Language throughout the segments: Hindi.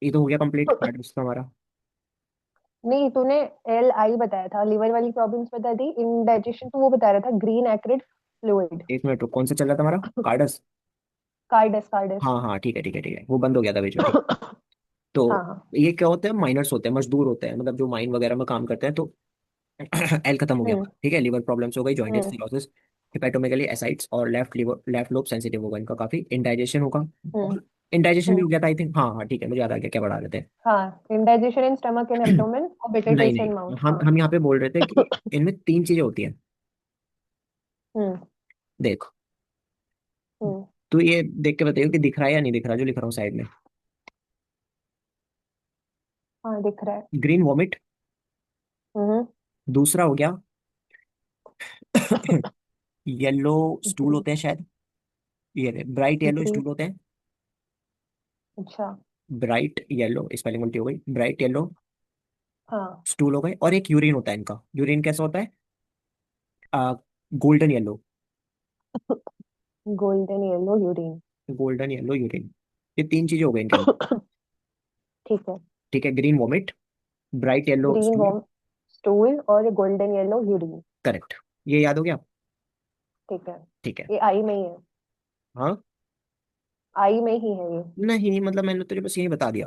ये तो हो गया कंप्लीट कार्डियस का हमारा। नहीं, तूने एल आई बताया था, लिवर वाली प्रॉब्लम्स बता दी, इंडाइजेशन तो वो बता रहा था, ग्रीन एक्रिड फ्लूइड। एक मिनट रुक, कौन सा चल रहा था हमारा? कार्डस। Cards cards. हाँ हाँ ठीक है ठीक है ठीक है, वो बंद हो गया था बीच में, ठीक। तो हाँ हाँ। ये क्या होते हैं, माइनर्स होते हैं, मजदूर होते हैं, मतलब जो माइन वगैरह में काम करते हैं। तो एल खत्म हो गया हम्म हमारा, ठीक है। लिवर प्रॉब्लम्स हो गई, जॉइंटिस हम्म सिरोसिस, हेपेटोमेगाली, एसाइड्स, और left liver, left lobe sensitive होगा इनका काफी, इंडाइजेशन होगा। हम्म और इंडाइजेशन भी हम्म। हो गया था आई थिंक, हाँ हाँ ठीक है, मुझे याद आ गया क्या बढ़ा रहे थे। हाँ, indigestion in stomach and abdomen और बिटर नहीं टेस्ट इन नहीं, माउथ। हाँ। हम यहाँ पे बोल रहे थे कि इनमें तीन चीजें होती हैं। हम्म देख, हम्म। तू ये देख के बताइयो कि दिख रहा है या नहीं दिख रहा जो लिख रहा हूँ साइड में। हाँ, दिख रहा है। ग्रीन वॉमिट, हम्म। दूसरा हो गया येलो स्टूल ग्रीन। होते हैं शायद, ये ब्राइट येलो ग्रीन। स्टूल होते हैं। अच्छा। ब्राइट येलो, स्पेलिंग उल्टी हो गई, ब्राइट येलो हाँ। स्टूल हो गए। और एक यूरिन होता है इनका, यूरिन कैसा होता है? Golden yellow, golden yellow urine. Golden yellow urine. ये तीन चीजें हो गई इनके अंदर, ठीक है। ठीक है। Green vomit, bright yellow green stool, warm stool और गोल्डन येलो यूरिन। करेक्ट। ये याद हो गया? ठीक है। ठीक है। ये आई में ही है। हाँ, आई में ही है ये। नहीं मतलब मैंने तुझे बस यही बता दिया।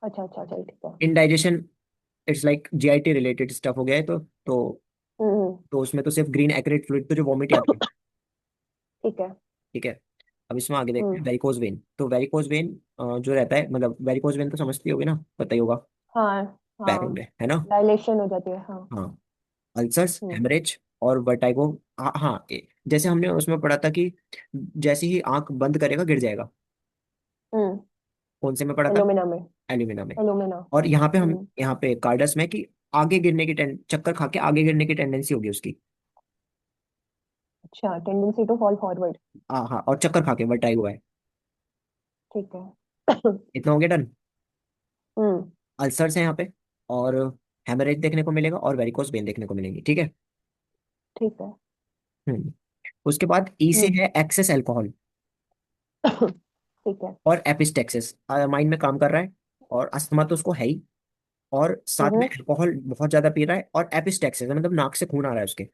अच्छा अच्छा, चल ठीक है। Indigestion, it's like GIT related stuff हो गया है, हम्म। तो उसमें तो सिर्फ ग्रीन एक्रेट फ्लूइड, तो जो वॉमिट याद है, ठीक है। ठीक है। अब इसमें आगे देखते हम्म। हैं, वेरिकोज वेन। तो वेरिकोज वेन जो रहता है, मतलब वेरिकोज वेन तो समझती होगी ना, पता ही होगा, हाँ पैरों हाँ। में है ना। डायलेशन हो जाती है, हाँ। हाँ, अल्सर्स, हम्म हेमरेज और वर्टाइगो। हाँ हाँ, जैसे हमने उसमें पढ़ा था कि जैसे ही आंख बंद करेगा गिर जाएगा। हम्म। कौन से में पढ़ा था? एलुमिना में। एल्यूमिना में। एलुमिना। और यहाँ पे हम, हम्म। यहाँ पे कार्डस में कि आगे गिरने की चक्कर खा के आगे गिरने की टेंडेंसी होगी उसकी। अच्छा, टेंडेंसी टू फॉल फॉरवर्ड। हाँ हाँ, और चक्कर खा के वर्टाइगो है। ठीक है। इतना हो गया डन। हम्म। अल्सर्स है यहाँ पे, और हेमरेज देखने को मिलेगा, और वेरिकोस वेन देखने को मिलेगी, ठीक है। ठीक है। हम्म। उसके बाद ई से हम्म। है एक्सेस अल्कोहल, ठीक है। और एपिस्टेक्सिस, माइंड में काम कर रहा है, और अस्थमा तो उसको है ही, और साथ में हम्म। अल्कोहल बहुत ज्यादा पी रहा है, और एपिस्टेक्सिस है मतलब नाक से खून आ रहा है उसके,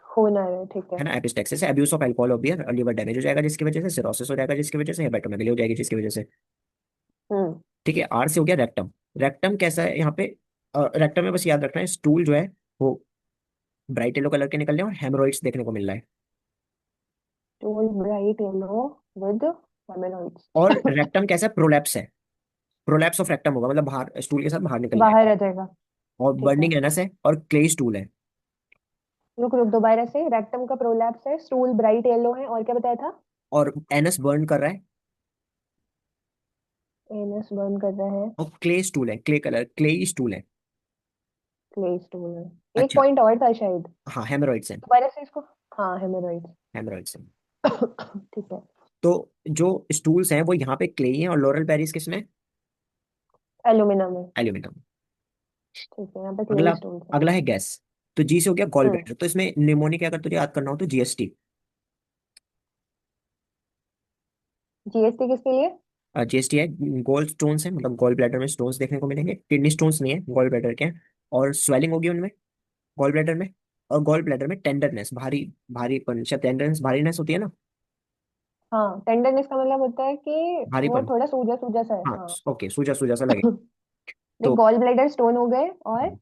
होना है, ठीक है। है ना। एपिस्टेक्सिस है अब्यूज ऑफ अल्कोहल और बियर, लिवर डैमेज हो जाएगा जिसकी वजह से, सिरोसिस हो जाएगा जिसकी वजह से, हेपेटोमेगाली हो जाएगी जिसकी वजह से, हम्म। ठीक है। आर से हो गया रेक्टम। रेक्टम कैसा है यहाँ पे? रेक्टम में बस याद रखना है, स्टूल जो है वो ब्राइट येलो कलर के निकल रहे हैं, और हेमरोइड्स देखने को मिल रहा है। टोल ब्राइट येलो विद फेमिनॉइड्स। और रेक्टम कैसा है? प्रोलैप्स है, प्रोलैप्स ऑफ रेक्टम होगा, मतलब बाहर स्टूल के साथ बाहर निकल बाहर जाएगा। आ जाएगा। और ठीक है। बर्निंग एनस है, और क्ले स्टूल है। रुक रुक, दोबारा से। रेक्टम का प्रोलैप्स है, स्टूल ब्राइट येलो है, और क्या बताया था? और एनस बर्न कर रहा है, एनस बर्न कर रहा है। और क्ले स्टूल है, क्ले कलर, क्ले स्टूल है। क्ले स्टूल है, एक अच्छा, पॉइंट और था शायद। हाँ हेमरोइड्स है, दोबारा से इसको। हाँ, हेमोरॉइड्स। हेमरोइड्स है। ठीक है। तो जो स्टूल्स हैं वो यहाँ पे क्ले हैं, और लोरल पेरिस किसमें? एल्यूमिना में। एल्यूमिनियम। ठीक है, यहाँ पे क्ले अगला, स्टोन है। अगला है गैस। तो जी से हो गया गॉल हम्म। ब्लैडर। तो इसमें निमोनिक अगर तुझे याद करना हो तो जीएसटी। जीएसटी किसके लिए? जीएसटी है, गोल स्टोन्स है, मतलब गॉल ब्लैडर में स्टोन्स देखने को मिलेंगे, किडनी स्टोन्स नहीं है, गॉल ब्लैडर के हैं। और स्वेलिंग होगी उनमें, गॉल ब्लैडर में। और गॉल ब्लैडर में टेंडरनेस, भारी भारीपन, शायद टेंडरनेस भारीनेस होती है ना, हाँ, टेंडरनेस का मतलब होता है कि वो भारीपन। थोड़ा सूजा सूजा सा है, हाँ, हाँ। ओके, सूजा सूजा सा लगे। देख, तो गॉल ब्लैडर स्टोन हो गए और।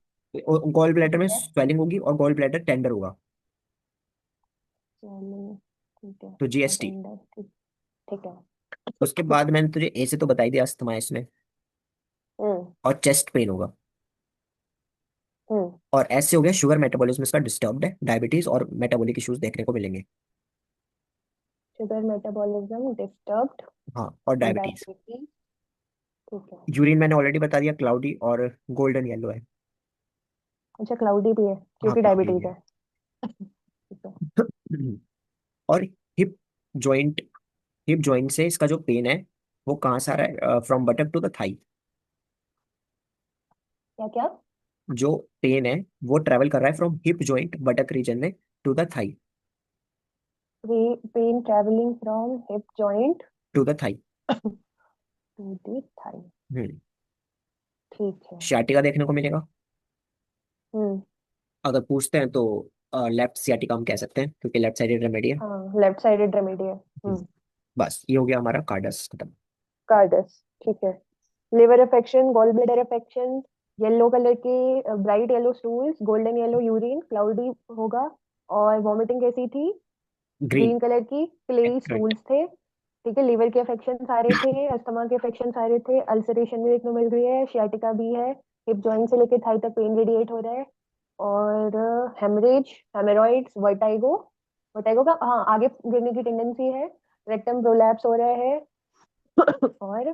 गॉल ब्लैडर में ठीक है। स्वेलिंग होगी, और गॉल ब्लैडर टेंडर होगा, चलो, ठीक है। तो और जीएसटी। टेंडर, ठीक। ठीक है। उसके बाद मैंने तुझे ए से तो बता ही दिया, अस्थमा है इसमें, हम्म और चेस्ट पेन होगा। हम्म। और एस से हो गया शुगर मेटाबॉलिज्म इसका डिस्टर्ब्ड है, डायबिटीज और मेटाबॉलिक इश्यूज देखने को मिलेंगे। Sugar metabolism disturbed. हाँ, और डायबिटीज। डायबिटीज। ठीक है। यूरिन मैंने ऑलरेडी बता दिया, क्लाउडी और गोल्डन येलो है। अच्छा, क्लाउडी भी है हाँ, क्योंकि क्लाउडी डायबिटीज है। है। ठीक है। और हिप जॉइंट, हिप जॉइंट से इसका जो पेन है वो कहाँ से आ रहा है? From buttock to the thigh. क्या क्या? जो पेन है वो ट्रेवल कर रहा है from hip joint buttock region में to the thigh, pain travelling from hip joint to the thigh. To the thigh. Hmm. ठीक है। सियाटिका देखने को मिलेगा। हम्म। अगर पूछते हैं तो लेफ्ट सियाटिका हम कह सकते हैं, क्योंकि लेफ्ट साइडेड रेमेडी है। हाँ, लेफ्ट साइडेड रेमेडी है। हम्म। बस ये हो गया हमारा कार्डस खत्म। कार्डस। ठीक है। Liver affection, gall bladder affection, yellow colour के bright yellow stools, golden yellow urine, cloudy होगा, और वॉमिटिंग कैसी थी? ग्रीन। ग्रीन कलर की क्लेई करेक्ट। स्टूल्स थे। ठीक है, लीवर के अफेक्शन सारे थे, अस्थमा के अफेक्शन सारे थे, अल्सरेशन भी देखने को मिल रही है, शियाटिका भी है, हिप जॉइंट से लेके थाई तक पेन रेडिएट हो रहा है, और हेमरेज, हेमोरॉइड्स, वर्टाइगो, वर्टाइगो का हाँ आगे गिरने की टेंडेंसी है, रेक्टम प्रोलैप्स हो रहा है, और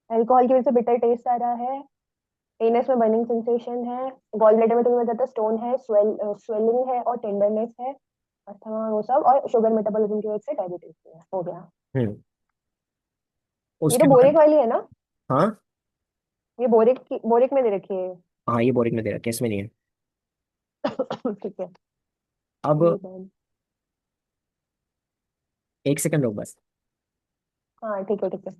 अल्कोहल की वजह से बिटर टेस्ट आ रहा है, एनस में बर्निंग सेंसेशन है, गॉल ब्लैडर में तुम्हें बताया स्टोन है, स्वेलिंग है और टेंडरनेस है, अस्थमा वो सब, और शुगर मेटाबॉलिज्म की वजह से डायबिटीज भी है, हो गया। हम्म। ये तो उसके बोरिक बाद। वाली है ना? हाँ। ये बोरिक में दे रखी है। हाँ ये बोरिंग में दे रखा है, इसमें नहीं है। ठीक है। अब ये then- एक सेकंड रुक बस। हाँ ठीक है, ठीक है।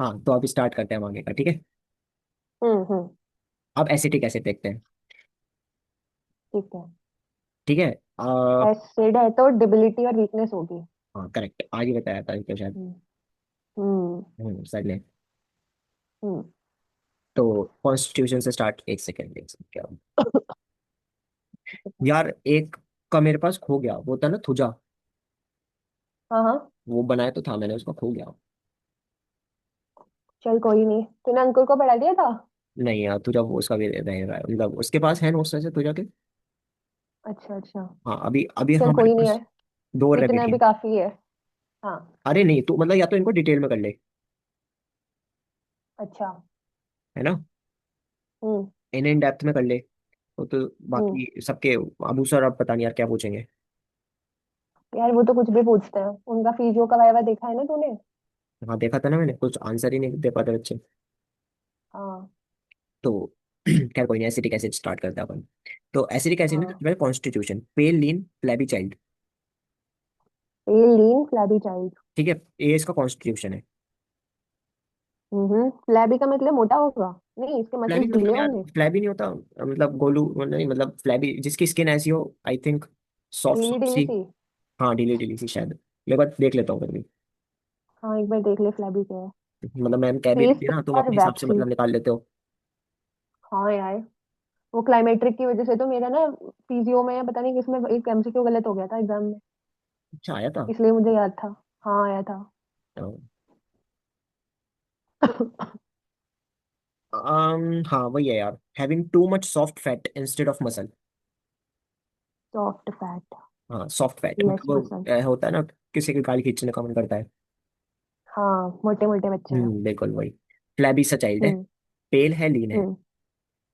हाँ तो अब स्टार्ट करते हैं हम आगे का, ठीक है। हम्म। अब एसिटिक एसिड देखते हैं। ठीक है। ठीक है। एसिड है तो डिबिलिटी और वीकनेस होगी। हाँ करेक्ट, आज ही बताया था इनको शायद। हम्म। हम्म। सर ने। हम्म। तो कॉन्स्टिट्यूशन से स्टार्ट, एक सेकंड क्या यार, एक का मेरे पास खो गया, वो था ना थुजा। हाँ हाँ। वो बनाया तो था मैंने, उसका खो गया। चल कोई नहीं, तूने अंकुर को पढ़ा दिया था? नहीं यार, तुझा वो उसका भी रहेगा, मतलब उसके पास है नोट्स से तुझा के। अच्छा अच्छा। हाँ अभी अभी चल हमारे कोई नहीं है, पास दो रह इतना गई भी है। काफी है। हाँ। अरे नहीं, तू मतलब या तो इनको डिटेल में कर ले, अच्छा। है ना। हम्म। इन इन डेप्थ में कर ले। तो हम्म। बाकी सबके, अबू सर अब पता नहीं यार क्या पूछेंगे। यार वो तो कुछ भी पूछते हैं, उनका फिजियो का वायवा देखा है ना तूने? हाँ देखा था ना मैंने, कुछ आंसर ही नहीं दे पाते बच्चे। हाँ। तो खैर कोई नहीं, एसिडिक एसिड स्टार्ट करते हैं अपन। तो एसिडिक एसिड में हाँ। सबसे पहले कॉन्स्टिट्यूशन, पेल लीन फ्लैबी चाइल्ड। पेल लीन फ्लैबी चाइल्ड। ठीक है, ये इसका कॉन्स्टिट्यूशन है। फ्लैबी का मतलब मोटा होगा? नहीं, इसके फ्लैबी मसल्स ढीले मतलब यार, होंगे। फ्लैबी नहीं होता, मतलब गोलू नहीं, मतलब फ्लैबी जिसकी स्किन ऐसी हो, आई थिंक सॉफ्ट ढीली सॉफ्ट ढीली सी। सी। हाँ ढीली ढीली सी शायद। मैं बात देख लेता हूँ फिर भी। हाँ एक बार देख ले फ्लैबी क्या है। मतलब मैम कह भी फेस देती है ना, तुम पर अपने हिसाब से वैक्सी। मतलब निकाल लेते हो। हाँ यार, वो क्लाइमेट्रिक की वजह से तो मेरा ना पीजीओ में या पता नहीं किसमें एक एमसीक्यू गलत हो गया था एग्जाम में, अच्छा आया था। इसलिए मुझे याद था। हाँ आया था। हाँ वही है यार, having too much soft fat instead of muscle. Soft fat. हाँ सॉफ्ट फैट लेस मतलब वो मसल। होता है ना, किसी की गाल खींचने का मन करता है। हाँ, मोटे मोटे बच्चे हैं। बिल्कुल वही। फ्लैबी सा चाइल्ड है। हम्म। पेल है लीन है। हम्म।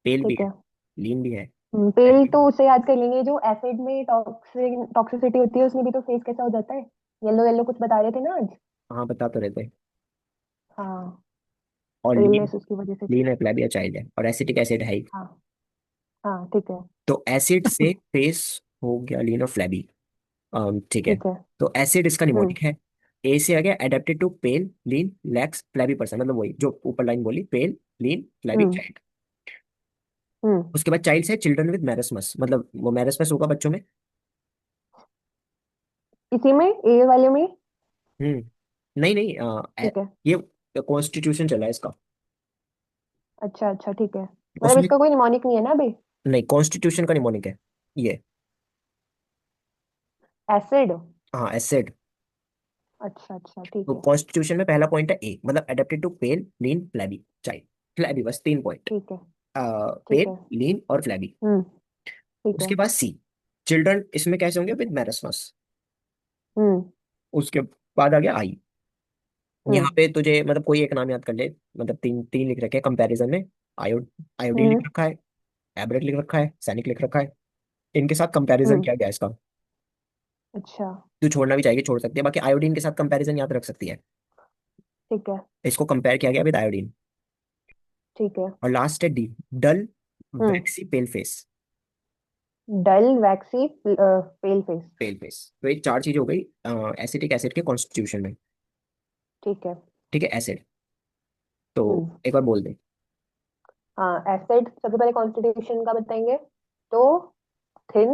पेल भी ठीक है, है। लीन भी है। पेल तो उसे याद कर लेंगे जो एसिड में टॉक्सिसिटी होती है, उसमें भी तो फेस कैसा हो जाता है, येलो येलो कुछ बता रहे थे ना आज। हाँ बता तो रहते हैं। हाँ। और लीन, पेलनेस उसकी वजह से थी। लीन है, फ्लैबी चाइल्ड है, और एसिटिक एसिड है ही। हाँ। हाँ ठीक है। तो एसिड से फेस हो गया लीन और फ्लैबी। ठीक है। ठीक है। तो एसिड इसका हम्म। निमोनिक है। ए से आ गया adapted to pale lean lax flabby person, मतलब वही जो ऊपर लाइन बोली, पेल लीन फ्लैबी हम्म। चाइल्ड। हम्म। उसके बाद चाइल्ड है चिल्ड्रन विद मैरस्मस, मतलब वो मैरस्मस होगा बच्चों में। इसी में ए वाले में। हम्म। नहीं नहीं, ठीक है। ये कॉन्स्टिट्यूशन चला है इसका। अच्छा अच्छा ठीक है, मतलब उसमें इसका कोई निमोनिक नहीं है ना अभी? नहीं, कॉन्स्टिट्यूशन का निमोनिक है ये। एसिड। हाँ एसिड। अच्छा अच्छा ठीक तो है। कॉन्स्टिट्यूशन में पहला पॉइंट है ए, मतलब adapted to pale lean flabby child. Flabby बस 3 पॉइंट। ठीक है। ठीक पेल है। लीन और फ्लैबी। हम्म। ठीक है। उसके बाद सी, चिल्ड्रन इसमें कैसे होंगे, विद मैरस्मस। हम्म। उसके बाद आ गया आई, हम्म। यहाँ पे तुझे मतलब कोई एक नाम याद कर ले। मतलब तीन तीन लिख रखे हैं कंपैरिजन में। आयो आयोडीन लिख हम्म। रखा है, एब्रेट लिख रखा है, सैनिक लिख रखा है। इनके साथ कंपैरिजन हम्म। किया गया है इसका। अच्छा। तू छोड़ना भी चाहिए छोड़ सकती है, बाकी आयोडीन के साथ कंपैरिजन याद रख सकती है। ठीक है। इसको कंपेयर किया गया विद आयोडीन। ठीक है। और लास्ट है डी, डल हम्म। वैक्सी पेल फेस। डल वैक्सी पेल फेस। पेल फेस तो ये चार चीज हो गई एसिटिक एसिड के कॉन्स्टिट्यूशन में। ठीक है। ठीक है, एसिड। तो हम्म। एक बार बोल दे। हाँ, एसिड सबसे पहले कॉन्स्टिट्यूशन का बताएंगे। तो थिन,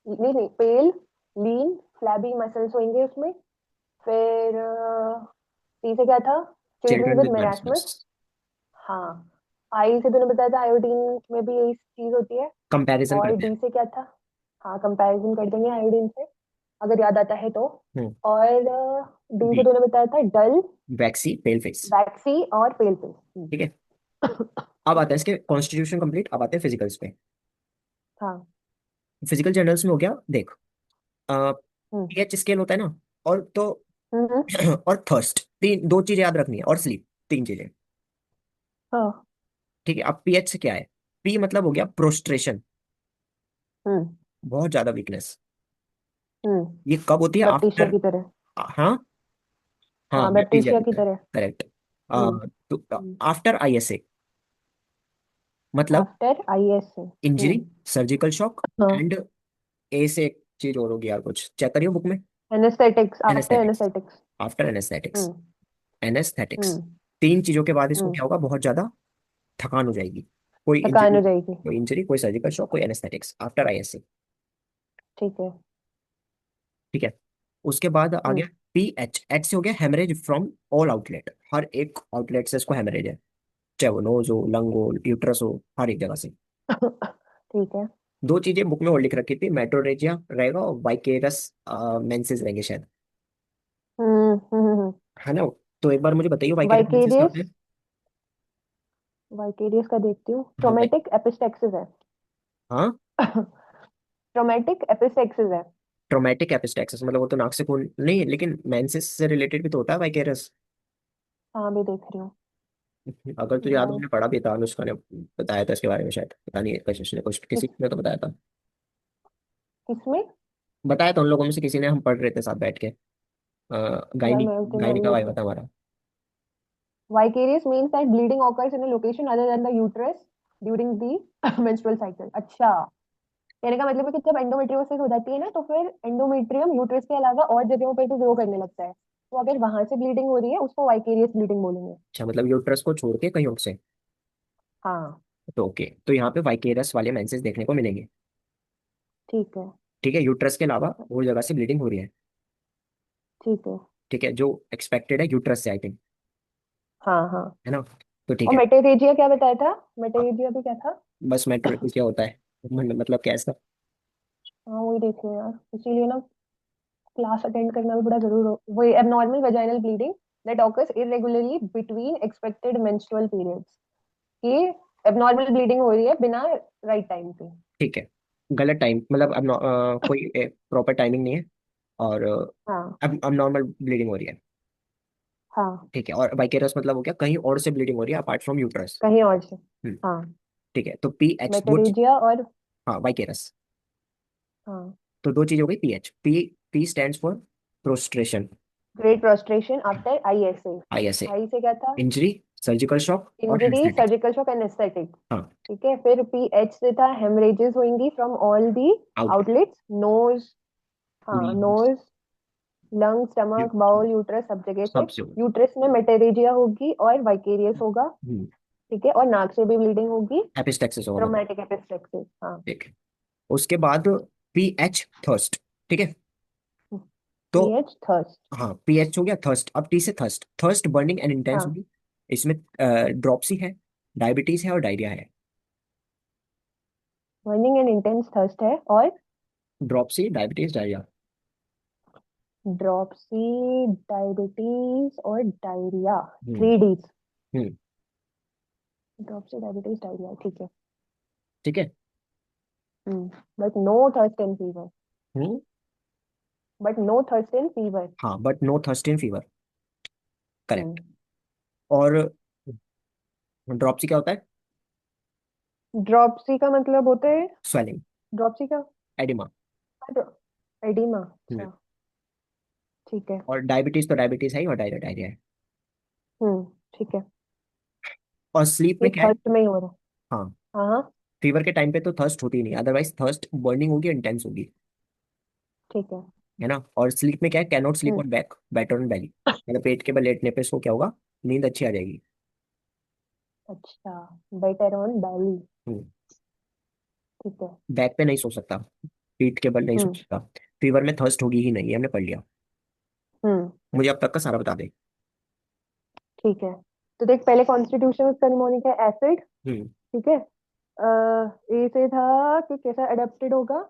नहीं नहीं, पेल, लीन, फ्लैबी मसल्स होंगे उसमें। फिर टी से क्या था? Children children with with marasmus. Marasmus. हाँ। आई से तूने बताया था आयोडीन में भी यही चीज होती है। कंपैरिजन और करते डी हैं। से क्या था? हाँ, कंपैरिजन कर देंगे आयोडीन से, अगर याद आता है तो। हम्म। और डी से डी, तूने बताया था डल, वैक्सी पेल फेस। वैक्सी और पेल फेस। ठीक है। अब आता है इसके कॉन्स्टिट्यूशन कंप्लीट, अब आते हैं फिजिकल्स पे। हाँ। फिजिकल जर्नल्स में हो गया देख, हम्म। पीएच स्केल होता है ना, और तो हम्म। और थर्स्ट, तीन दो चीजें याद रखनी है, और स्लीप, तीन चीजें। हाँ। ठीक है, अब पीएच से क्या है? पी मतलब हो गया प्रोस्ट्रेशन, हम्म। बहुत ज्यादा वीकनेस। हम्म। ये कब होती है? बैप्टीशिया आफ्टर, की तरह। हाँ, हाँ हाँ, बैप्टीजिया बैप्टीशिया की की तरह, तरह। करेक्ट। हम्म। तो आफ्टर आईएसए मतलब आफ्टर आईएस से। इंजरी, सर्जिकल शॉक, हाँ। एंड ए से एक चीज और होगी यार, कुछ चेक करियो बुक में। Anaesthetics, after anaesthetics, anaesthetics. After anaesthetics, hmm. Anaesthetics. Hmm. तीन चीजों के बाद इसको हम्म। क्या होगा? बहुत ज्यादा थकान हो जाएगी। कोई थकान इंजरी, हो जाएगी। कोई इंजरी, कोई सर्जिकल शॉक, कोई एनेस्थेटिक्स आफ्टर आईएसए। ठीक है। ठीक है। उसके बाद आ गया हम्म। पी एच, एच से हो गया हेमरेज फ्रॉम ऑल आउटलेट, हर एक आउटलेट से इसको हेमरेज है, चाहे वो नोज हो, लंग हो, यूट्रस हो, हर एक जगह से। ठीक है। दो चीजें बुक में और लिख रखी थी, मेट्रोरेजिया रहेगा और वाइकेरस मेंसेस रहेंगे शायद, हम्म। है ना? तो एक बार मुझे बताइए वाइकेरस मेंसेस क्या होते वाइकेरियस, हैं? वाइकेरियस का देखती हूँ, हाँ भाई। ट्रोमेटिक एपिस्टेक्सिस है। हाँ, ट्रोमेटिक एपिस्टेक्सिस है। ट्रोमेटिक एपिस्टैक्सिस मतलब वो तो नाक से खून नहीं है, लेकिन मेंसेस से रिलेटेड भी तो होता है वाइकेरस। हाँ, भी देख रही हूँ। अगर तुझे याद हो, वाइ मैंने पढ़ा भी था, अनुष्का ने बताया था इसके बारे में शायद, पता नहीं कशिश ने, कुछ किस किसी ने तो बताया था। किसमें? बताया था उन लोगों में से किसी ने, हम पढ़ रहे थे साथ बैठ के। यार, गायनी, मैं तो गायनी का नहीं। वाइवा था हमारा। Vicarious means that bleeding occurs in a location other than the uterus during the menstrual cycle. अच्छा, कहने का मतलब है कि जब एंडोमेट्रियोसिस हो जाती है ना, तो फिर एंडोमेट्रियम यूट्रस के अलावा और जगहों पर भी ग्रो करने लगता है। तो अगर वहां से ब्लीडिंग हो रही है, उसको वाइकेरियस ब्लीडिंग बोलेंगे। अच्छा, मतलब यूट्रस को छोड़ के कहीं और से। हाँ। तो ओके, तो यहाँ पे वाइकेरस वाले मेंसेस देखने को मिलेंगे। ठीक है। ठीक है, यूट्रस के अलावा और जगह से ब्लीडिंग हो रही है। ठीक है। ठीक है, जो एक्सपेक्टेड है यूट्रस से आई थिंक, हाँ हाँ। है ना? तो ठीक और है। मेटेरेजिया क्या बताया था? हाँ, मेटेरेजिया भी क्या था? बस मेट्रो क्या होता है, मतलब क्या है इसका? हाँ, वही देख रहे हो यार, इसीलिए ना क्लास अटेंड करना भी बड़ा जरूर हो। वही abnormal vaginal bleeding that occurs irregularly between expected menstrual periods. कि एबनॉर्मल ब्लीडिंग हो रही है बिना राइट टाइम पे। ठीक है, गलत टाइम मतलब अब कोई प्रॉपर टाइमिंग नहीं है, और हाँ। अब नॉर्मल ब्लीडिंग हो रही है। हाँ, ठीक है, और वाइकेरस मतलब हो गया कहीं और से ब्लीडिंग हो रही है अपार्ट फ्रॉम यूट्रस। कहीं और से। हम्म। हाँ। ठीक है, तो पी एच मेटेरेजिया और। हाँ वाइकेरस। हाँ। तो दो चीज हो गई, P H, P, P stands for prostration, great prostration after ISA. I S A, I से क्या था? इंजरी, सर्जिकल शॉक और injury, anaesthetic. Surgical shock, anaesthetic. हाँ, ठीक है, फिर पीएच से था हेमरेजेस होंगी from all the out, outlets, nose. हाँ, nose, lung, stomach, bowel, uterus, सब जगह से। सबसे होगा। यूट्रस में मेटेरेजिया होगी और वाइकेरियस होगा। ठीक है, और नाक से भी ब्लीडिंग होगी। एपिस्टेक्सिस होगा मतलब। Traumatic epistaxis. हाँ। ठीक है, उसके बाद पी एच थर्स्ट। ठीक है, तो पीएच थर्स्ट। हाँ पी एच हो गया थर्स्ट, अब टी से thirst, thirst burning and intense हाँ, होगी। इसमें ड्रॉप्सी है, डायबिटीज है और डायरिया है। बर्निंग एंड इंटेंस थर्स्ट है और dropsy, diabetes, diarrhoea. Dropsy, diabetes और diarrhoea. Hmm. 3 Ds. Hmm. Dropsy, diabetes, diarrhoea, ठीक है। ठीक है। But no thirst and fever. Hmm. But no thirst and fever. हाँ, but no thirst in fever. Correct. और ड्रॉपसी क्या होता है? ड्रॉपसी का मतलब होता है? स्वेलिंग, ड्रॉपसी का? एडिमा। Oedema, hmm. अच्छा। ठीक है। और डायबिटीज तो डायबिटीज है ही, और डायरिया डायरिया है। ठीक है। और स्लीप ये में क्या है? थर्स्ट में ही हो रहा हाँ, है। हाँ हाँ। फीवर के टाइम पे तो थर्स्ट होती ही नहीं, अदरवाइज थर्स्ट बर्निंग होगी, इंटेंस होगी, ठीक है। है ना। और स्लीप में क्या है? Can not sleep hmm. On back, better on belly. मतलब पेट के बल लेटने पे इसको क्या होगा? नींद अच्छी आ जाएगी। अच्छा, बेटर ऑन बैली। हम्म। ठीक है। बैक पे नहीं सो सकता, पीठ के बल नहीं सो हम्म। सकता। फीवर में थर्स्ट होगी ही नहीं, ये हमने पढ़ लिया। हम्म। मुझे अब तक का सारा बता दे। ठीक है। तो देख, पहले कॉन्स्टिट्यूशन सेरेमोनी का एसिड। हम्म। ठीक है। ए से था कि कैसा अडेप्टेड होगा?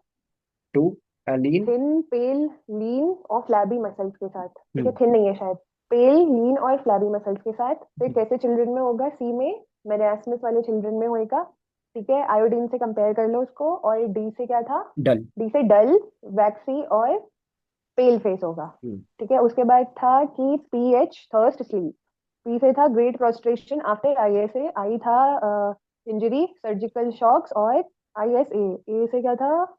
To lean. थिन, पेल, लीन और फ्लैबी मसल्स के साथ। ठीक है, हम्म। थिन नहीं है शायद। पेल, लीन और फ्लैबी मसल्स के साथ। फिर कैसे चिल्ड्रन में होगा? सी में मेरास्मस वाले चिल्ड्रन में होएगा। ठीक है, आयोडीन से कंपेयर कर लो उसको। और डी से क्या था? डल। डी से डल, वैक्सी और पेल फेस होगा। हम्म। ठीक है, उसके बाद था कि पीएच, थर्स्ट, स्लीप। पी से था great prostration after ISA. I था इंजरी, सर्जिकल शॉक्स। और आईएसए, ए से क्या था?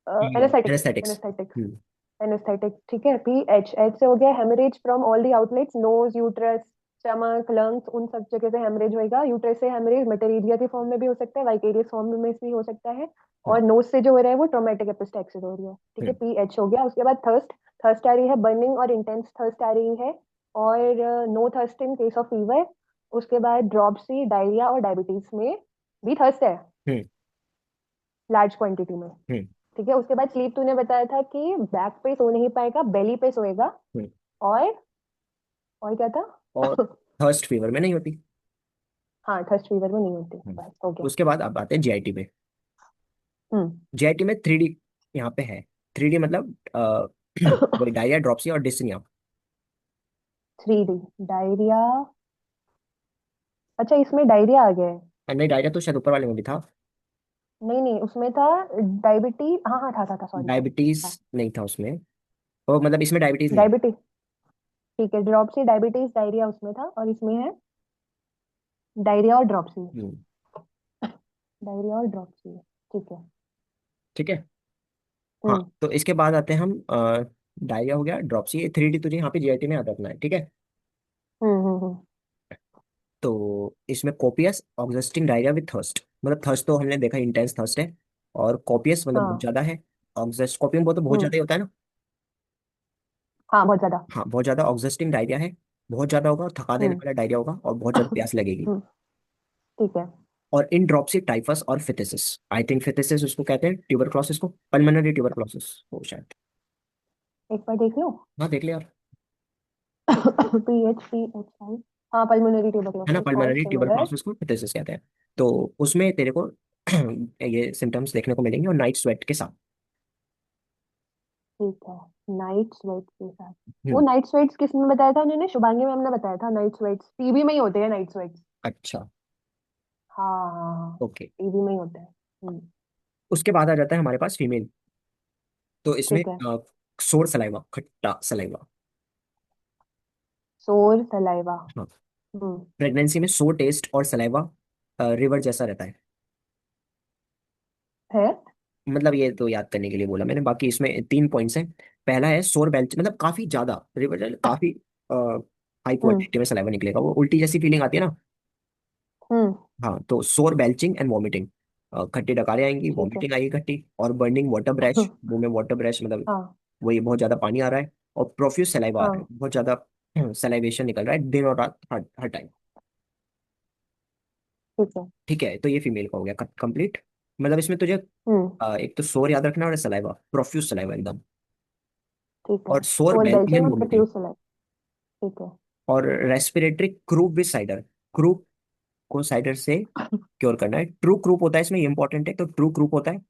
Anaesthetics. Anaesthetics. Anaesthetics. Hmm. Anaesthetic. ठीक है। पी एच, एच से हो गया haemorrhage from all the outlets, nose, uterus, stomach, lungs, उन सब जगह से हेमरेज होएगा। यूट्रस से हेमरेज मेटेरिजिया के फॉर्म में भी हो सकता है, वाइकेरियस फॉर्म में भी हो सकता है। हम्म। और नोज से जो हो रहा है वो ट्रोमेटिक एपिस्टैक्सिस हो रही है। ठीक है, हम्म। पी एच हो गया। उसके बाद थर्स्ट। थर्स्ट आ रही है, बर्निंग और इंटेंस थर्स्ट आ रही है। और no thirst in case of fever. उसके बाद ड्रॉपसी, डायरिया और डायबिटीज में भी थर्स्ट है, हम्म। लार्ज क्वांटिटी में। हम्म। ठीक है, उसके बाद स्लीप तूने बताया था कि बैक पे सो नहीं पाएगा, बेली पे सोएगा। हम्म। और और क्या था? और थर्स्ट फीवर में नहीं होती। हाँ, थर्स्ट फीवर में नहीं होती, हम्म। बस हो गया। उसके बाद अब आते हैं जीआईटी पे। हम्म। जीआईटी में 3D यहाँ पे है। 3D मतलब वही डायरिया, ड्रॉपसी और डिस्निया। 3D, diarrhoea. अच्छा, इसमें डायरिया आ गया है? नहीं, डायरिया तो शायद ऊपर वाले में भी था। नहीं नहीं, उसमें था डायबिटीज। हाँ हाँ, था, सॉरी सॉरी। डायबिटीज हाँ, नहीं था उसमें। तो मतलब इसमें डायबिटीज नहीं है। डायबिटीज। ठीक है, ड्रॉपसी, डायबिटीज, डायरिया उसमें था, और इसमें है डायरिया और ड्रॉपसी। हम्म। डायरिया और ड्रॉपसी। ठीक है। ठीक है। हाँ, हम्म। तो इसके बाद आते हैं हम डायरिया हो गया, ड्रॉपसी, ये 3D तुझे यहाँ पे जीआईटी में याद रखना है, ठीक है। हम्म। तो इसमें कोपियस ऑक्जिस्टिंग डायरिया विद थर्स्ट, मतलब थर्स्ट तो हमने देखा इंटेंस थर्स्ट है। और कोपियस मतलब बहुत हाँ। ज्यादा है। ऑक्जेस्ट कोपियम वो तो बहुत हम्म। ज्यादा ही होता है ना। हाँ, बहुत ज्यादा। हाँ, बहुत ज्यादा ऑक्जिस्टिंग डायरिया है। बहुत ज्यादा होगा और थका देने हम्म। वाला डायरिया होगा, और बहुत ज्यादा प्यास लगेगी। हम्म। ठीक है। और इन ड्रॉपसी टाइफस और फिथिसिस, आई थिंक फिथिसिस उसको कहते हैं, ट्यूबरक्लोसिस को, पल्मोनरी ट्यूबरक्लोसिस हो शायद। एक बार देख लो। हाँ देख लिया यार। PHPHI। हाँ, पल्मोनरी है ना, ट्यूबरकुलोसिस और पल्मोनरी सिमिलर। ट्यूबरक्लोसिस को फिथिसिस कहते हैं। तो उसमें तेरे को ये सिम्टम्स देखने को मिलेंगे, और नाइट स्वेट के साथ। ठीक है, नाइट स्वेट्स के साथ। वो हम्म। नाइट स्वेट्स किसने बताया था? उन्होंने, शुभांगी मैम ने बताया था। नाइट स्वेट्स टीबी में ही होते हैं, नाइट स्वेट्स। अच्छा। हाँ हाँ हाँ, ओके। टीबी में ही होते हैं। उसके बाद आ जाता है हमारे पास फीमेल। तो इसमें ठीक है। सोर सलाइवा, खट्टा सलाइवा। सोर सलाइवा। हाँ। हम्म। प्रेगनेंसी में सोर टेस्ट और सलाइवा रिवर जैसा रहता है। है। मतलब ये तो याद करने के लिए बोला मैंने, बाकी इसमें 3 पॉइंट्स हैं। पहला है सोर बेल्च, मतलब काफी ज्यादा रिवर, काफी हाई हम्म। क्वांटिटी में सलाइवा निकलेगा, वो उल्टी जैसी फीलिंग आती है ना। हम्म। हाँ, तो सोर बेल्चिंग एंड वॉमिटिंग, खट्टी डकारें आएंगी, ठीक है। वॉमिटिंग आएगी खट्टी, और बर्निंग वाटर ब्रैश, मुंह में वाटर ब्रैश, मतलब हाँ वही बहुत ज्यादा पानी आ रहा है। और प्रोफ्यूज सलाइवा आ रहा है, हाँ। बहुत ज्यादा सलाइवेशन निकल रहा है दिन और रात, हर हर टाइम। ठीक है। ठीक है, तो ये फीमेल का हो गया कंप्लीट। मतलब इसमें तुझे हम्म। एक तो सोर याद रखना, और सलाइवा, प्रोफ्यूज सलाइवा एकदम। ठीक है, और सोर सोर बेल्चिंग बेल्चिंग एंड और वोमिटिंग। Profuse saliva. ठीक है। और respiratory croup with cider. Croup को साइडर से क्योर करना है। ट्रू क्रूप होता है इसमें, ये इंपॉर्टेंट है, तो ट्रू क्रूप होता है।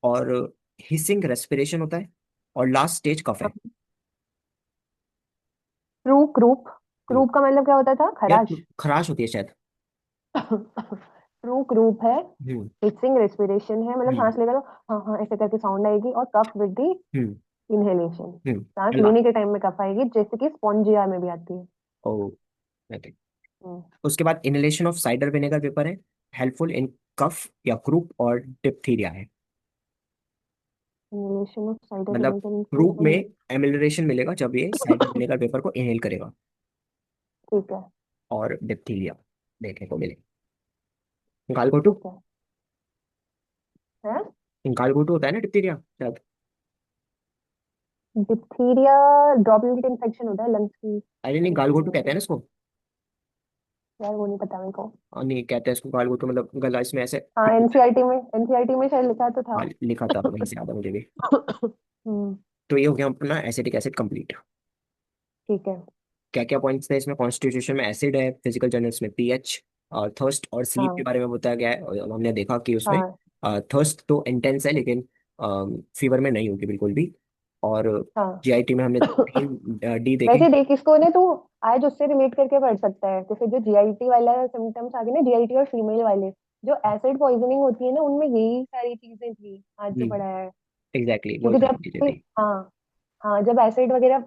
और हिसिंग रेस्पिरेशन होता है। और लास्ट स्टेज कफ है। Crew croup. हम्म। क्रूप का मतलब क्या होता था? यार खराश? खराश होती है शायद। क्रू क्रूप है। हम्म। हिचिंग रेस्पिरेशन है, मतलब हम्म। सांस लेगा तो हाँ हाँ ऐसे करके साउंड आएगी। और कफ विद दी हम्म। इनहेलेशन। सांस ठंडा। लेने के टाइम में कफ आएगी, जैसे कि स्पॉन्जिया में भी आती है। ओ, okay। हम्म। उसके बाद inhalation of cider vinegar vapour है, हेल्पफुल इन कफ या क्रूप और डिप्थीरिया है। इनहेलेशन ऑफ साइडर मतलब विनेगर इन क्रूप में कोल्ड। एमिलरेशन मिलेगा जब ये साइडर विनेगर वेपर को इनहेल करेगा, ठीक है। और डिप्थीरिया देखने को मिले। गालघोटू। ठीक है। है। गालघोटू होता है ना डिप्थीरिया शायद। डिप्थीरिया ड्रॉपलेट इन्फेक्शन होता है लंग्स की अरे नहीं, वजह से गालघोटू कहते होता हैं ना है। इसको। यार वो नहीं पता मेरे को। नहीं कहते हैं इसको गालघोटू, मतलब गला इसमें ऐसे हाँ, एनसीईआरटी में शायद लिखा तो था। हाँ लिखा था, वहीं से याद है मुझे भी। हम्म। तो ये हो गया अपना एसिटिक एसिड कंप्लीट। ठीक है। क्या क्या पॉइंट्स थे इसमें? कॉन्स्टिट्यूशन में एसिड है, फिजिकल जर्नल्स में पीएच, और थर्स्ट और स्लीप के हाँ। बारे में बताया गया है, और हमने देखा कि उसमें हाँ। थर्स्ट तो इंटेंस है लेकिन फीवर में नहीं होगी बिल्कुल भी। और हाँ। जीआईटी में हमने डी देखे। वैसे देख, इसको ना तू आज उससे रिलेट करके पढ़ सकता है, जैसे जो जीआईटी वाला सिम्टम्स आ गए ना, जीआईटी और फीमेल वाले, जो एसिड पॉइजनिंग होती है ना, उनमें यही सारी चीजें थी आज जो पढ़ा है। एग्जैक्टली वही क्योंकि सारी जब चीजें थी। हाँ, हाँ, जब एसिड वगैरह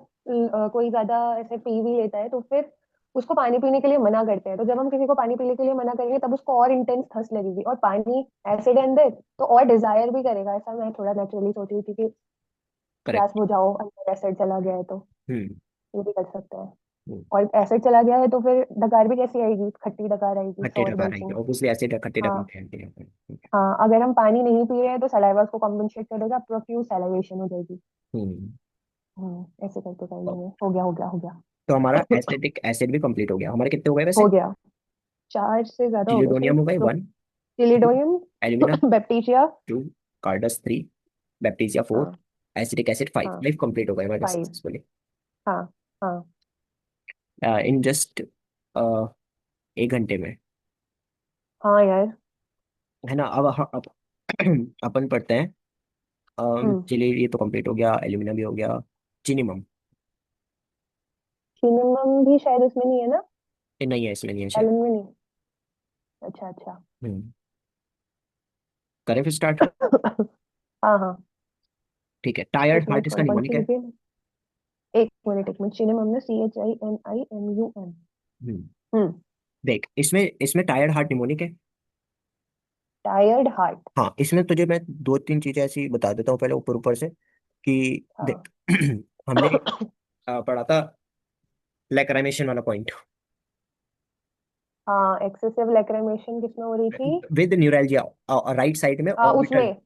कोई ज्यादा ऐसे पी भी लेता है तो फिर उसको पानी पीने के लिए मना करते हैं। तो जब हम किसी को पानी पीने के लिए मना करेंगे तब उसको और इंटेंस थर्स्ट लगेगी, और पानी एसिड है अंदर तो और डिजायर भी करेगा। ऐसा मैं थोड़ा नेचुरली सोच रही थी कि प्यास करेक्ट। बुझाओ, अंदर एसिड चला गया है तो हम्म। ये भी कर सकते हैं। हम्म। और एसिड चला गया है तो फिर डकार भी कैसी आएगी, खट्टी डकार आएगी, खट्टी सॉर डकार आएगी, बेल्चिंग। ऑब्वियसली एसिड खट्टी डकार हाँ। ठहरती है। हाँ, अगर हम पानी नहीं पी रहे हैं तो सलाइवा उसको कॉम्पनसेट करेगा, प्रोफ्यूज सैलिवेशन हो जाएगी। हम्म। ऐसे करके कर लेंगे। हो गया, हो गया, हो गया। तो हमारा एसिडिक एसिड भी कंप्लीट हो गया। हमारे कितने हो गए हो वैसे? गया। 4 से ज्यादा हो गए चिलिडोनियम शायद। हो गए रुक। 1, 2, चिलिडोनियम। एल्यूमिना बैप्टीरिया। 2, कार्डस 3, बैप्टीसिया 4, हाँ। Acetic acid 5। हाँ। 5 कंप्लीट हो गए हमारे 5। सक्सेसफुली हाँ। हाँ। इन जस्ट 1 घंटे में। हाँ यार। है ना? अब अपन पढ़ते हैं। हम्म। चलिए, ये तो कंप्लीट हो गया, एल्यूमिना भी हो गया। चिनिमम। सिनेमम भी शायद उसमें नहीं है ना। ये नहीं है, इसमें नहीं है शायद। एलन में नहीं। अच्छा, अच्छा। हम्म। करें फिर स्टार्ट। हाँ, हाँ। ठीक है, एक टायर्ड हार्ट मिनट, इसका कौन कौन सी निमोनिक है। लिखी है? एक मिनट, एक मिनट। सिनेमम में CHINIMUM। हम्म। हम्म। देख, इसमें इसमें टायर्ड हार्ट निमोनिक है। Tired heart. हाँ, इसमें तुझे मैं दो तीन चीजें ऐसी बता देता हूँ पहले ऊपर ऊपर से कि हाँ। देख हमने पढ़ा था लैक्राइमेशन वाला पॉइंट, हाँ, एक्सेसिव लैक्रिमेशन किसमें हो रही थी? विद न्यूरैल्जिया, राइट साइड में हाँ, ऑर्बिटल। उसमें।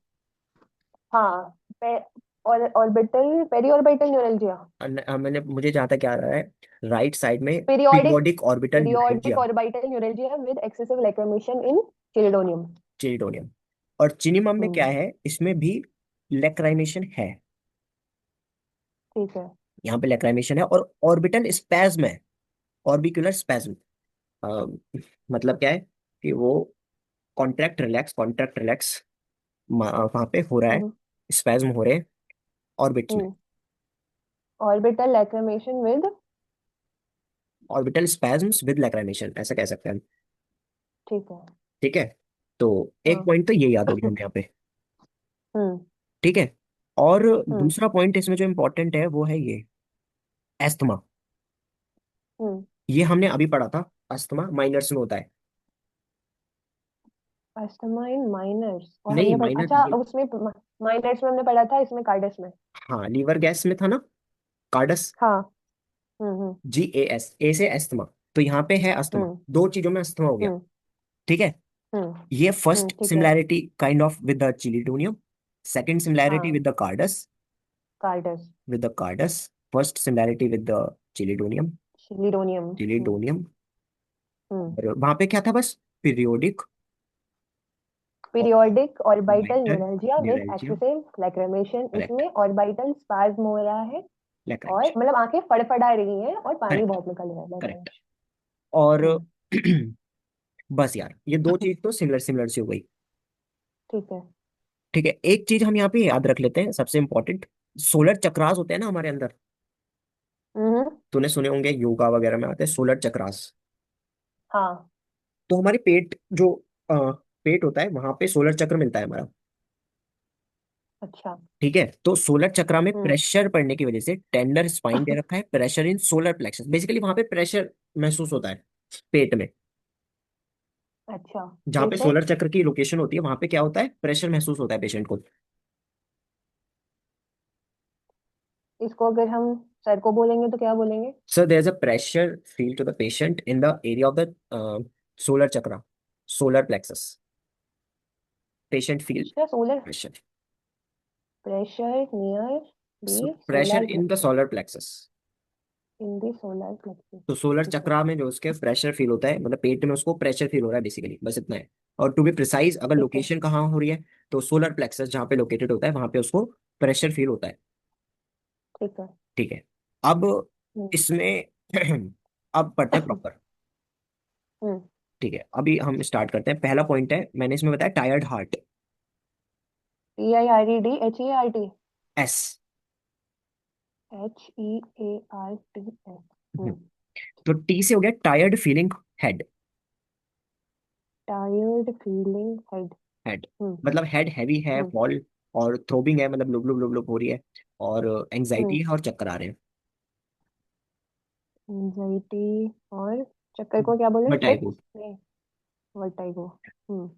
हाँ। पे, और ऑर्बिटल, पेरी ऑर्बिटल न्यूरल्जिया। मैंने मुझे जहाँ तक याद आ रहा है, राइट साइड में periodic periodic orbital periodic neuralgia, orbital neuralgia with excessive lacrimation in chelidonium. Chelidonium. और चिनिमम में क्या हम्म। है, इसमें भी लैक्राइमेशन है। ठीक है। यहाँ पे लैक्राइमेशन है और ऑर्बिटल स्पैज्म है, ऑर्बिक्यूलर स्पैज्म। मतलब क्या है कि वो कॉन्ट्रैक्ट रिलैक्स वहां पे हो रहा है, हम्म। स्पैज्म हो रहे हैं ऑर्बिट्स में। Hmm. Orbital lacrimation with. Orbital spasms with lacrimation, ऐसा कह सकते हैं हम। ठीक है। ठीक है, तो एक हाँ। पॉइंट तो ये याद हो गया हमें यहाँ पे। हम्म। ठीक है, और हम्म। दूसरा पॉइंट इसमें जो इम्पोर्टेंट है वो है ये एस्थमा। हम्म। ये हमने अभी पढ़ा था, अस्थमा माइनर्स में होता है। अस्थमा इन माइनर्स, और नहीं हमने पढ़ा, माइनर अच्छा उसमें माइनर्स में हमने पढ़ा था, इसमें कार्डस में। हाँ, लीवर गैस में था ना, कार्डस। हाँ। हम्म। हम्म। GAS, ए से अस्थमा। तो यहाँ पे है अस्थमा, हम्म। दो चीजों में अस्थमा हो गया। हम्म। ठीक है, हम्म। ये फर्स्ट ठीक है। Similarity kind of with the chelidonium, second similarity हाँ। With the carduus, carduus. First similarity with the chelidonium, chelidonium. Hmm. Chelidonium. Hmm. और वहां पे क्या था बस, periodic periodic orbital orbital neuralgia with neuralgia, excessive lacrimation, correct, इसमें ऑर्बिटल स्पाज्म हो रहा है। और लैक्रेंज, मतलब आंखें फड़फड़ा रही हैं और पानी करेक्ट, बहुत निकल रहा है, करेक्ट। लैक्रिमेशन। और हम्म। बस यार, ये दो चीज तो सिमिलर सिमिलर सी हो गई। ठीक है। ठीक है, एक चीज हम यहाँ पे याद रख लेते हैं सबसे इंपॉर्टेंट, सोलर चक्रास होते हैं ना हमारे अंदर। हम्म। तूने सुने होंगे योगा वगैरह में आते हैं सोलर चक्रास। हाँ। तो हमारे पेट जो पेट होता है वहां पे सोलर चक्र मिलता है हमारा। अच्छा। ठीक है, तो सोलर चक्रा में हम्म। प्रेशर पड़ने की वजह से टेंडर स्पाइन दे रखा है, pressure in solar plexus, basically वहां पे प्रेशर महसूस होता है पेट में। अच्छा, जहाँ पे ठीक है। सोलर चक्र की लोकेशन होती है वहां पे क्या होता है, प्रेशर महसूस होता है पेशेंट को। इसको अगर हम सर को बोलेंगे तो क्या बोलेंगे? So there is a pressure feel to the patient in the area of the solar chakra, solar plexus, patient feel अच्छा, solar pressure. Pressure near the pressure solar in the plexus. Solar plexus. In the solar plexus. तो सोलर ठीक है। चक्रा में जो उसके प्रेशर फील होता है, मतलब पेट में उसको प्रेशर फील हो रहा है बेसिकली, बस इतना है। और टू बी प्रिसाइज, अगर ठीक है। लोकेशन कहाँ हो रही है, तो सोलर प्लेक्सस जहाँ पे लोकेटेड होता है वहां पे उसको प्रेशर फील होता है। ठीक है। ठीक है। अब हम्म। इसमें अब पढ़ते हैं प्रॉपर। हम्म। ठीक है, अभी हम स्टार्ट करते हैं। पहला पॉइंट है, मैंने इसमें बताया tired heart. TIREDHEART। S. HEARTS। Hmm. तो टी से हो गया tired feeling head. Tired feeling head. Head hmm. मतलब हेड हैवी है, हम्म। फॉल और थ्रोबिंग है, मतलब लुब लुब लुब लुब हो रही है, और एंजाइटी हम्म। है और चक्कर आ रहे हैं। एंजाइटी और चक्कर को क्या बोले, बताइए। फिट्स नहीं, वर्टाइगो। हम्म।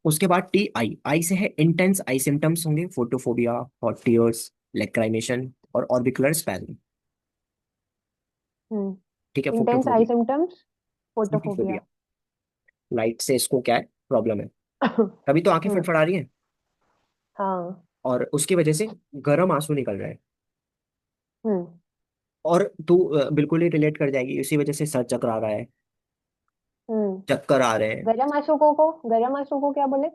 उसके बाद टी आई, आई से है इंटेंस आई सिम्टम्स होंगे, फोटोफोबिया, हॉट टीयर्स, लैक्राइमेशन और ऑर्बिकुलर स्पैज्म। ठीक है, hmm. Intense eye photophobia, symptoms. Photophobia. Photophobia, light से इसको क्या है, प्रॉब्लम है, तभी तो आंखें हम्म। फड़फड़ा रही हैं, हाँ। और उसकी वजह से गर्म आंसू निकल रहे हैं। हम्म। और तू बिल्कुल ही रिलेट कर जाएगी, इसी वजह से सर चकरा रहा है, हम्म। चक्कर आ रहे हैं, गरम आंसू को क्या बोले?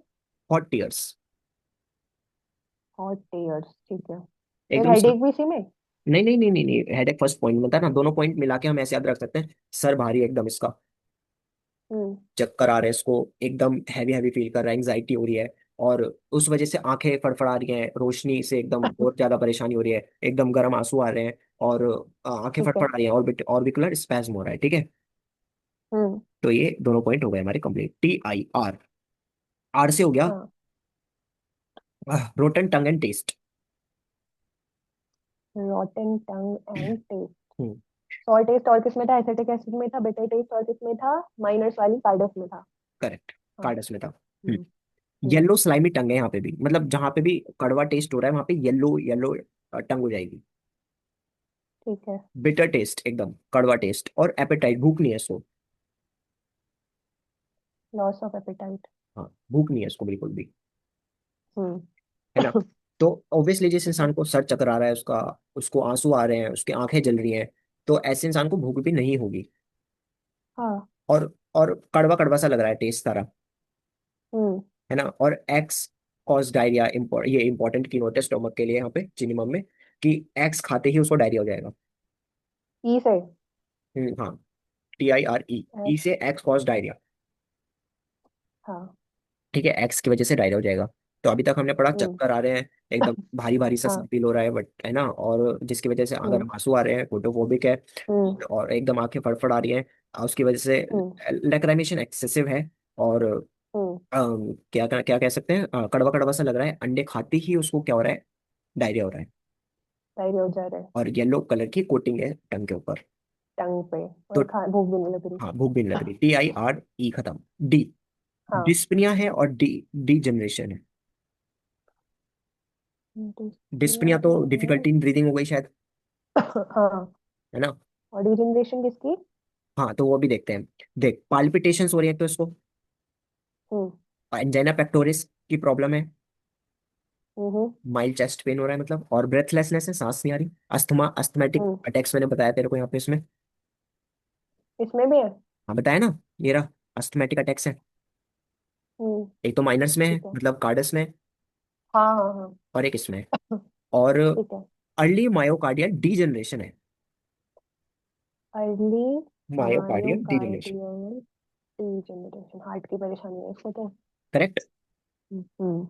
Hot tears. हॉट टीयर्स, ठीक है। फिर एकदम हेडेक भी इसी में? नहीं नहीं नहीं नहीं नहीं, हेडेक फर्स्ट पॉइंट में था ना, दोनों पॉइंट मिला के हम ऐसे याद रख सकते हैं। सर भारी है एकदम इसका, हम्म। चक्कर आ रहे हैं इसको, एकदम हैवी हैवी फील कर रहा है, एंग्जाइटी हो रही है, और उस वजह से आंखें फड़फड़ा रही हैं, रोशनी से एकदम बहुत ज्यादा परेशानी हो रही है, एकदम गर्म आंसू आ रहे हैं, और आंखें ठीक है। फड़फड़ा रही हैं, ऑर्बिकुलर स्पैज्म हो रहा है। ठीक है, हम्म। तो ये दोनों पॉइंट हो गए हमारे complete. T I R, R से हो गया हाँ। Rotten tongue and taste. Rotten tongue and taste. Sour taste और किसमें था? एसिटिक एसिड में था। बिटर टेस्ट और किसमें था? माइनस वाली कार्डस में था। करेक्ट, हाँ। कार्डस में था। हम्म। हम्म। येलो स्लाइमी टंग है यहाँ पे भी, मतलब जहां पे भी कड़वा टेस्ट हो रहा है वहां पे येलो येलो टंग हो जाएगी। ठीक है। बिटर टेस्ट, एकदम कड़वा टेस्ट, और एपेटाइट, भूख नहीं है इसको। Loss of appetite. हाँ, भूख नहीं है इसको बिल्कुल भी, हम्म। है ना। तो ऑब्वियसली जिस ठीक है। इंसान को सर चकरा रहा है, उसका उसको आंसू आ रहे हैं, उसकी आंखें जल रही हैं, तो ऐसे इंसान को भूख भी नहीं होगी। हाँ। और कड़वा कड़वा सा लग रहा है टेस्ट सारा, हम्म। है ना। और एक्स कॉज डायरिया, ये इंपॉर्टेंट की नोट है स्टोमक के लिए यहाँ पे चिनिमम में, कि एक्स खाते ही उसको डायरिया हो जाएगा। ई से। हाँ, TIRE, ई एच। से एक्स कॉज डायरिया। हाँ। ठीक है, एक्स की वजह से डायरिया हो जाएगा। तो अभी तक हमने पढ़ा हम्म। चक्कर आ रहे हैं, एकदम भारी भारी सा हाँ। फील हो रहा है, बट है ना, और जिसकी वजह से अगर हम्म। आंसू आ रहे हैं, फोटोफोबिक है, हम्म। और एकदम आंखें फड़फड़ आ रही हैं, उसकी वजह से हम्म। लैक्रिमेशन एक्सेसिव है, और हम्म। क्या क्या क्या कह सकते हैं, कड़वा कड़वा सा लग रहा है, अंडे खाते ही उसको क्या हो रहा है, डायरिया हो रहा है, डायरिया हो जा रहा है। और येलो कलर की कोटिंग है टंग के ऊपर। टंग पे। तो और खा भूख भी नहीं लग रही। हाँ, भूख भी नहीं लग रही, TIRE खत्म। डी, हाँ। डिस्पनिया है, और डी, डी जनरेशन है। डिस्पिया डिस्पनिया तो है और डिफिकल्टी इन ब्रीदिंग हो गई शायद, हाँ। है ना। और डिजनरेशन किसकी? हाँ, तो वो भी देखते हैं। देख, पाल्पिटेशंस हो रही है तो इसको हम्म। एंजाइना पेक्टोरिस की प्रॉब्लम है, हम्म। माइल्ड चेस्ट पेन हो रहा है मतलब, और ब्रेथलेसनेस है, सांस नहीं आ रही, अस्थमा, अस्थमेटिक हम्म। अटैक्स मैंने बताया तेरे को यहाँ पे इसमें। इसमें भी है। हाँ, बताया ना, ये रहा, अस्थमेटिक अटैक्स है। हम्म। एक तो माइनर्स में है, ठीक है। मतलब कार्डस में है, हाँ हाँ हाँ। और एक इसमें है। और ठीक है। अर्ली मायोकार्डियल डीजनरेशन है, early myocardial degeneration. Myocardial degeneration, heart की परेशानी है इसको तो। करेक्ट। हम्म।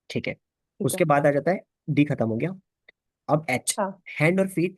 ठीक है, ठीक है। उसके बाद आ जाता है, डी खत्म हो गया। अब एच, हाँ। हैंड और फीट